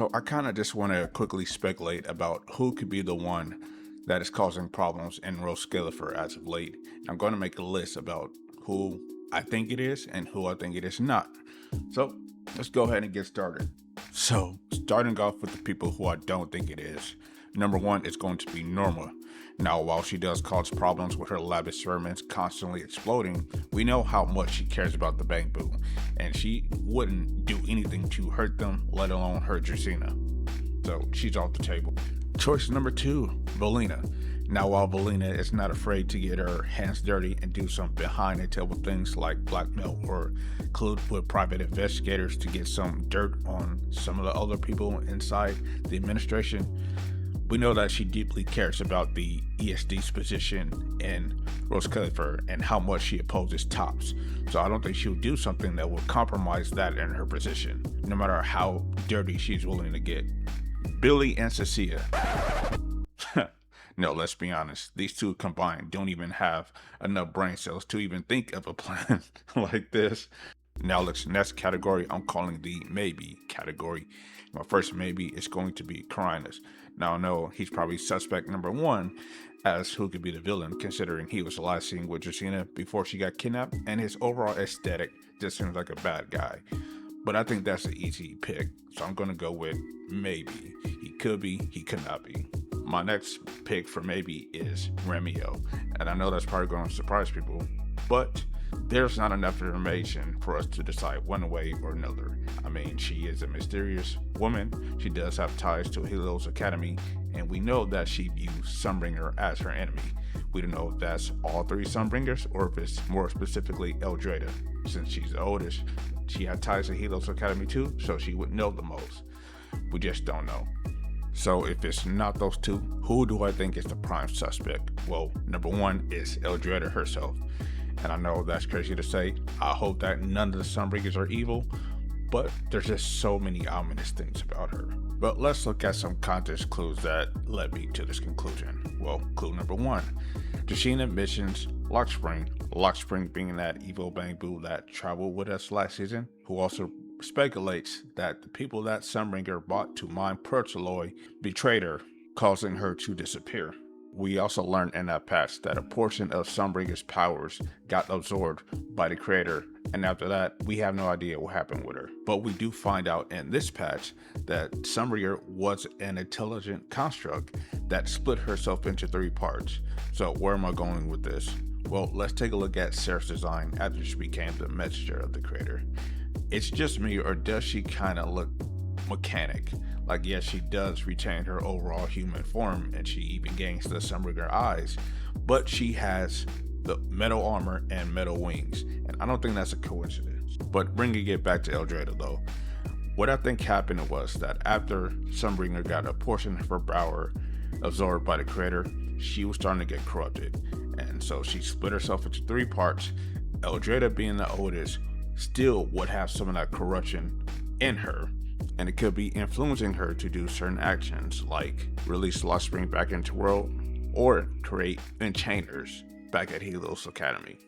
So I kind of just want to quickly speculate about who could be the one that is causing problems in Rose Skeletor as of late. I'm going to make a list about who I think it is and who I think it is not. So let's go ahead and get started. So starting off with the people who I don't think it is. Number one is going to be Norma. Now, while she does cause problems with her lab experiments constantly exploding, we know how much she cares about the Bamboo, and she wouldn't do anything to hurt them, let alone hurt Dracena. So she's off the table. Choice number two, Valina. Now, while Valina is not afraid to get her hands dirty and do some behind the table things like blackmail or collude with private investigators to get some dirt on some of the other people inside the administration, we know that she deeply cares about the ESD's position in Rose Skeletor and how much she opposes Tops. So I don't think she'll do something that will compromise that in her position, no matter how dirty she's willing to get. Billy and Cecilia. No, let's be honest. These two combined don't even have enough brain cells to even think of a plan like this. Now, next category, I'm calling the maybe category. My first maybe is going to be Carinus. Now, I know he's probably suspect number one as who could be the villain, considering he was last seen with Dracena before she got kidnapped, and his overall aesthetic just seems like a bad guy. But I think that's an easy pick, so I'm going to go with maybe. He could be, he could not be. My next pick for maybe is Remio, and I know that's probably going to surprise people, but there's not enough information for us to decide one way or another. I mean, she is a mysterious woman, she does have ties to Helios Academy, and we know that she views Sunbringer as her enemy. We don't know if that's all three Sunbringers or if it's more specifically Eldrada. Since she's the oldest, she had ties to Helios Academy too, so she would know the most. We just don't know. So if it's not those two, who do I think is the prime suspect? Well, number one is Eldrada herself. And I know that's crazy to say. I hope that none of the Sunbringers are evil, but there's just so many ominous things about her. But let's look at some context clues that led me to this conclusion. Well, clue number one, Dracena mentions Lockspring being that evil Bamboo that traveled with us last season, who also speculates that the people that Sunbringer bought to mine Pertaloy betrayed her, causing her to disappear. We also learned in that patch that a portion of Sunbringer's powers got absorbed by the creator, and after that, we have no idea what happened with her. But we do find out in this patch that Sunbringer was an intelligent construct that split herself into three parts. So where am I going with this? Well, let's take a look at Seraph's design after she became the messenger of the creator. It's just me, or does she kind of look mechanic? Like, yes, she does retain her overall human form, and she even gains the Sunbringer eyes, but she has the metal armor and metal wings, and I don't think that's a coincidence. But bringing it back to Eldrada though, what I think happened was that after Sunbringer got a portion of her power absorbed by the creator, she was starting to get corrupted, and so she split herself into three parts. Eldrada, being the oldest, still would have some of that corruption in her, and it could be influencing her to do certain actions like release Lockspring back into world or create enchainers back at Helios Academy.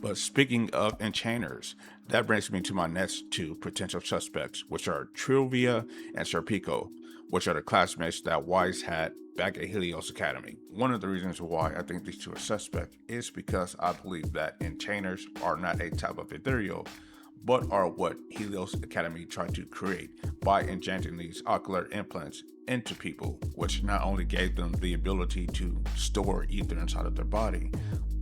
But speaking of enchainers, that brings me to my next two potential suspects, which are Trilvia and Serpico, which are the classmates that Wise had back at Helios Academy. One of the reasons why I think these two are suspect is because I believe that enchainers are not a type of ethereal, but are what Helios Academy tried to create by injecting these ocular implants into people, which not only gave them the ability to store ether inside of their body,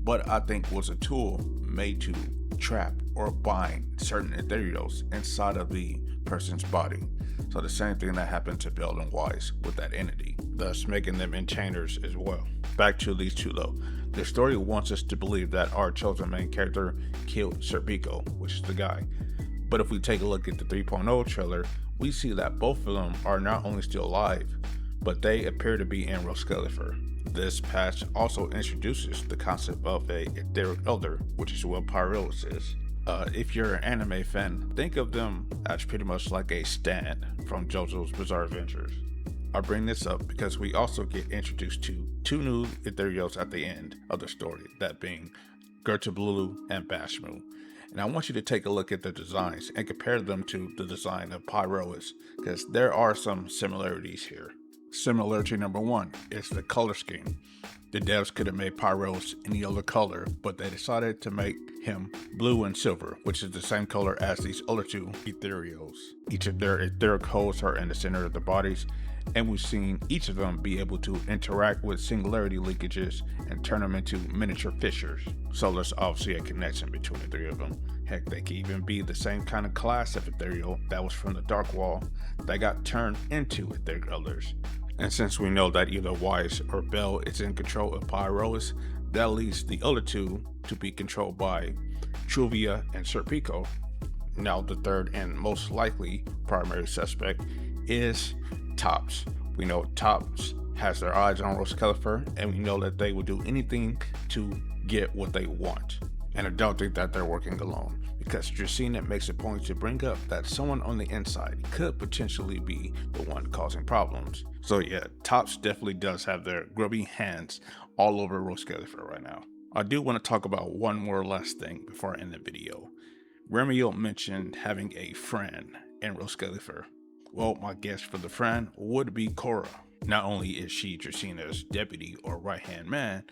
but I think was a tool made to trap or bind certain ethereals inside of the person's body. So the same thing that happened to Bell and Wise with that entity, thus making them enchainers as well. Back to these two though. The story wants us to believe that our chosen main character killed Serpico, which is the guy. But if we take a look at the 3.0 trailer, we see that both of them are not only still alive, but they appear to be in Rose Skeletor. This patch also introduces the concept of a etheric elder, which is what Pyrelis is. If you're an anime fan, think of them as pretty much like a Stan from JoJo's Bizarre Adventures. I bring this up because we also get introduced to two new ethereals at the end of the story, that being Gerta Blulu and Bashmu. And I want you to take a look at the designs and compare them to the design of Pyrois, because there are some similarities here. Similarity number one is the color scheme. The devs could have made Pyros any other color, but they decided to make him blue and silver, which is the same color as these other two ethereals. Each of their etheric holes are in the center of their bodies, and we've seen each of them be able to interact with singularity leakages and turn them into miniature fissures. So there's obviously a connection between the three of them. Heck, they could even be the same kind of class of ethereal that was from the Dark Wall that got turned into etheric others. And since we know that either Weiss or Bell is in control of Pyrois, that leaves the other two to be controlled by Truvia and Serpico. Now the third and most likely primary suspect is Tops. We know Tops has their eyes on Roskelifer, and we know that they will do anything to get what they want. And I don't think that they're working alone, because Dracaena makes a point to bring up that someone on the inside could potentially be the one causing problems. So yeah, Tops definitely does have their grubby hands all over Roskelifer right now. I do want to talk about one more last thing before I end the video. Remiel mentioned having a friend in Roskelifer. Well, my guess for the friend would be Cora. Not only is she Dracaena's deputy or right-hand man,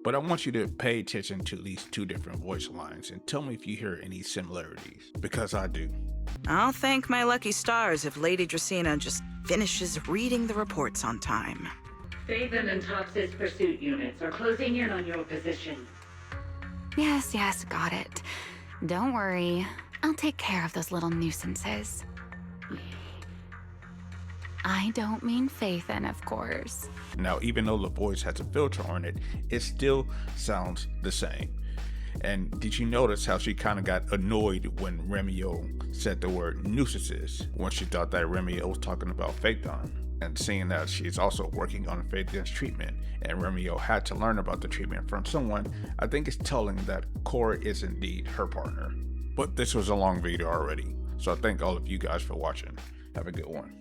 but I want you to pay attention to these two different voice lines and tell me if you hear any similarities, because I do. I'll thank my lucky stars if Lady Dracaena just finishes reading the reports on time. Faven and Tops' pursuit units are closing in on your position. Yes, got it. Don't worry. I'll take care of those little nuisances. I don't mean Faithen, of course. Now, even though the voice has a filter on it, it still sounds the same. And did you notice how she kind of got annoyed when Remiel said the word nuisances, when she thought that Remiel was talking about Phaethon? And seeing that she's also working on Phaethon's treatment, and Remiel had to learn about the treatment from someone, I think it's telling that Cora is indeed her partner. But this was a long video already, so I thank all of you guys for watching. Have a good one.